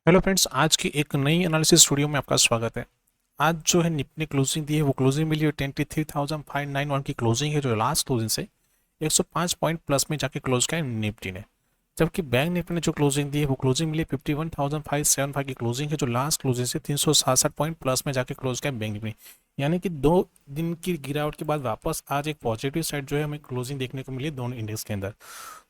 Hello friends, आज की एक नई एनालिसिस स्टूडियो में आपका स्वागत है। आज जो है निफ्टी ने क्लोजिंग दी है, वो क्लोजिंग मिली है 23,591 की क्लोजिंग है, जो लास्ट क्लोजिंग से 105 पॉइंट प्लस में जाके क्लोज किया है निफ्टी ने। जबकि बैंक निफ्टी ने जो क्लोजिंग दी है वो क्लोजिंग मिली 51,575 की क्लोजिंग है, जो लास्ट क्लोजिंग से 367 पॉइंट प्लस में जाके क्लोज किया है बैंक निफ्टी। यानी कि 2 दिन की गिरावट के बाद वापस आज एक पॉजिटिव साइड जो है हमें क्लोजिंग देखने को मिली है दोनों इंडेक्स के अंदर।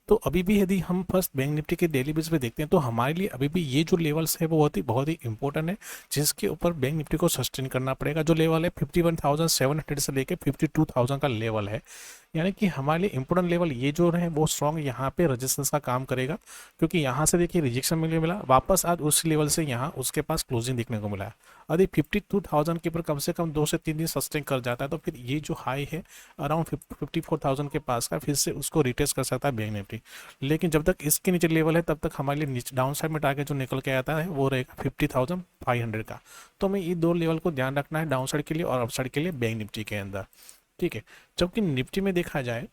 तो अभी भी यदि हम फर्स्ट बैंक निफ्टी के डेली बेस पे देखते हैं तो हमारे लिए अभी भी ये जो लेवल्स है वो बहुत ही इंपॉर्टेंट है, जिसके ऊपर बैंक निफ्टी को सस्टेन करना पड़ेगा। जो लेवल है 51,700 से लेकर 52,000 का लेवल है। यानी कि हमारे लिए इंपॉर्टेंट लेवल ये जो है वो स्ट्रॉन्ग यहाँ पे रेजिस्टेंस का काम करेगा, क्योंकि यहाँ से देखिए रिजेक्शन मिला वापस आज उस लेवल से यहाँ उसके पास क्लोजिंग देखने को मिला है। यदि 52,000 के ऊपर कम से कम 2 से 3 दिन सस्टेन कर जाता है तो फिर ये जो हाई है अराउंड 54,000 के पास का फिर से उसको रिटेस्ट कर सकता है बैंक निफ्टी। लेकिन जब तक इसके नीचे लेवल है तब तक हमारे लिए नीचे डाउन साइड में टारगेट जो निकल के आता है वो रहेगा 50,500 का। तो हमें ये दो लेवल को ध्यान रखना है डाउन साइड के लिए और अप साइड के लिए बैंक निफ्टी के अंदर। ठीक है। जबकि निफ्टी में देखा जाए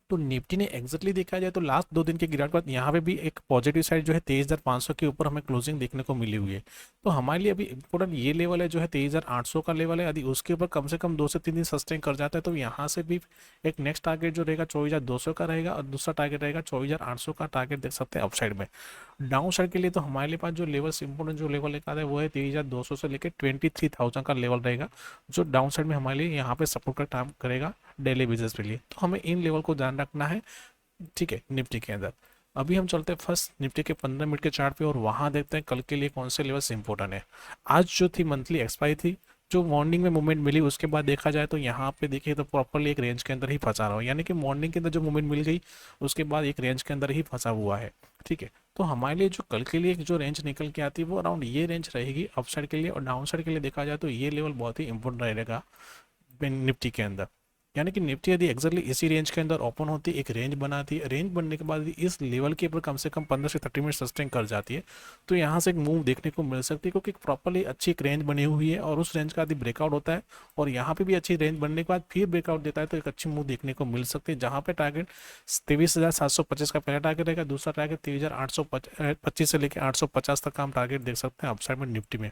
तो निफ्टी ने एग्जैक्टली देखा जाए तो लास्ट 2 दिन के गिरावट के बाद यहाँ पे भी एक पॉजिटिव साइड जो है 23,500 के ऊपर हमें क्लोजिंग देखने को मिली हुई है। तो हमारे लिए अभी इंपॉर्टेंट ये लेवल है जो है 23,800 का लेवल है। यदि उसके ऊपर कम से कम 2 से 3 दिन सस्टेन कर जाता है तो यहाँ से भी एक नेक्स्ट टारगेट जो रहेगा 24,200 का रहेगा और दूसरा टारगेट रहेगा 24,800 का टारगेट देख सकते हैं अपसाइड में। डाउन साइड के लिए तो हमारे पास जो लेवल इंपॉर्टेंट जो लेवल एक आता है वो है 23,200 से लेकर 23,000 का लेवल रहेगा, जो डाउन साइड में हमारे लिए यहाँ पे सपोर्ट का काम करेगा डेली बेसिस के लिए। तो हमें इन लेवल को ध्यान रखना है। ठीक है। निफ्टी के अंदर अभी हम चलते हैं फर्स्ट निफ्टी के 15 मिनट के चार्ट पे और वहां देखते हैं कल के लिए कौन से लेवल्स इंपॉर्टेंट है। आज जो थी मंथली एक्सपायरी थी, जो मॉर्निंग में मूवमेंट मिली उसके बाद देखा जाए तो यहाँ पे देखिए तो प्रॉपरली एक रेंज के अंदर ही फंसा रहा है। यानी कि मॉर्निंग के अंदर जो मूवमेंट मिल गई उसके बाद एक रेंज के अंदर ही फंसा हुआ है। ठीक है। तो हमारे लिए जो कल के लिए जो रेंज निकल के आती है वो अराउंड ये रेंज रहेगी अप साइड के लिए, और डाउन साइड के लिए देखा जाए तो ये लेवल बहुत ही इंपॉर्टेंट रहेगा निफ्टी के अंदर। यानी कि निफ्टी यदि एक्जैक्टली इसी रेंज के अंदर ओपन होती है, एक रेंज बनाती है, रेंज बनने के बाद यदि इस लेवल के ऊपर कम से कम 15 से 30 मिनट सस्टेन कर जाती है तो यहाँ से एक मूव देखने को मिल सकती है, क्योंकि प्रॉपरली अच्छी एक रेंज बनी हुई है और उस रेंज का यदि ब्रेकआउट होता है और यहाँ पे भी अच्छी रेंज बनने के बाद फिर ब्रेकआउट देता है तो एक अच्छी मूव देखने को मिल सकती है, जहाँ पे टारगेट 23,725 का पहला टारगेट रहेगा, दूसरा टारगेट 23,825 से लेकर 850 तक का हम टारगेट देख सकते हैं अपसाइड में निफ्टी में।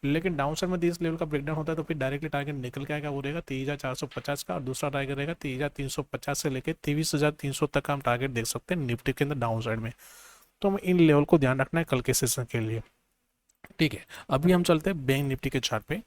लेकिन डाउन साइड में इस लेवल का ब्रेकडाउन होता है तो फिर डायरेक्टली टारगेट निकल के आएगा, वो रहेगा 23,450 का, और दूसरा टारगेट रहेगा 23,350 से लेकर 23,300 तक का हम टारगेट देख सकते हैं निफ्टी के अंदर डाउन साइड में। तो हमें इन लेवल को ध्यान रखना है कल के सेशन के लिए। ठीक है। अभी हम चलते हैं बैंक निफ्टी के चार्ट पे।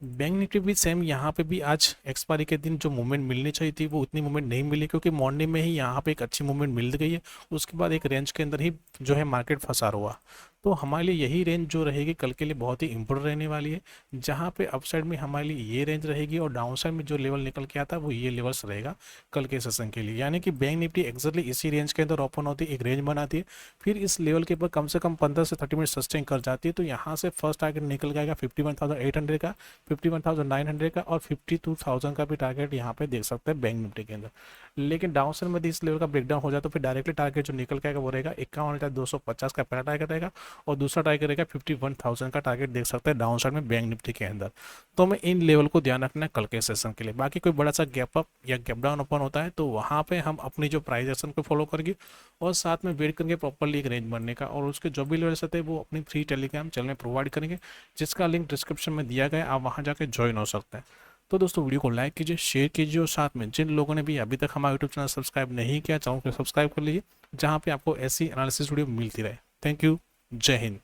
बैंक निफ्टी भी सेम यहाँ पे भी आज एक्सपायरी के दिन जो मूवमेंट मिलनी चाहिए थी वो उतनी मूवमेंट नहीं मिली, क्योंकि मॉर्निंग में ही यहाँ पे एक अच्छी मूवमेंट मिल गई है, उसके बाद एक रेंज के अंदर ही जो है मार्केट फंसा हुआ। तो हमारे लिए यही रेंज जो रहेगी कल के लिए बहुत ही इंपॉर्टेंट रहने वाली है, जहाँ पे अपसाइड में हमारे लिए ये रेंज रहेगी और डाउन साइड में जो लेवल निकल के आता है वो ये लेवल्स रहेगा कल के सेशन के लिए। यानी कि बैंक निफ्टी एक्जैक्टली इसी रेंज के अंदर ओपन होती है, एक रेंज बनाती है, फिर इस लेवल के ऊपर कम से कम 15 से 30 मिनट सस्टेन कर जाती है तो यहाँ से फर्स्ट टारगेट निकल जाएगा 51,800 का, 51,900 का और 52,000 का भी टारगेट यहाँ पे देख सकते हैं बैंक निफ्टी के अंदर। लेकिन डाउन साइड में इस लेवल का ब्रेकडाउन हो जाए तो फिर डायरेक्टली टारगेट जो निकल के आएगा वो रहेगा 51,250 का पहला टारगेट रहेगा, और दूसरा टारगेट रहेगा 51,000 का टारगेट देख सकते हैं डाउन साइड में बैंक निफ्टी के अंदर। तो हमें इन लेवल को ध्यान रखना है कल के सेशन के लिए। बाकी कोई बड़ा सा गैप अप या गैप डाउन ओपन होता है तो वहाँ पे हम अपनी जो प्राइस एक्शन को फॉलो करेंगे और साथ में वेट करेंगे प्रॉपरली एक रेंज बनने का, और उसके जो भी लेवल्स होते हैं वो अपनी फ्री टेलीग्राम चैनल में प्रोवाइड करेंगे, जिसका लिंक डिस्क्रिप्शन में दिया गया है, आप वहाँ जाके ज्वाइन हो सकते हैं। तो दोस्तों वीडियो को लाइक कीजिए, शेयर कीजिए, और साथ में जिन लोगों ने भी अभी तक हमारा यूट्यूब चैनल सब्सक्राइब नहीं किया चैनल को सब्सक्राइब कर लीजिए, जहाँ पे आपको ऐसी एनालिसिस वीडियो मिलती रहे। Thank you. जय हिंद।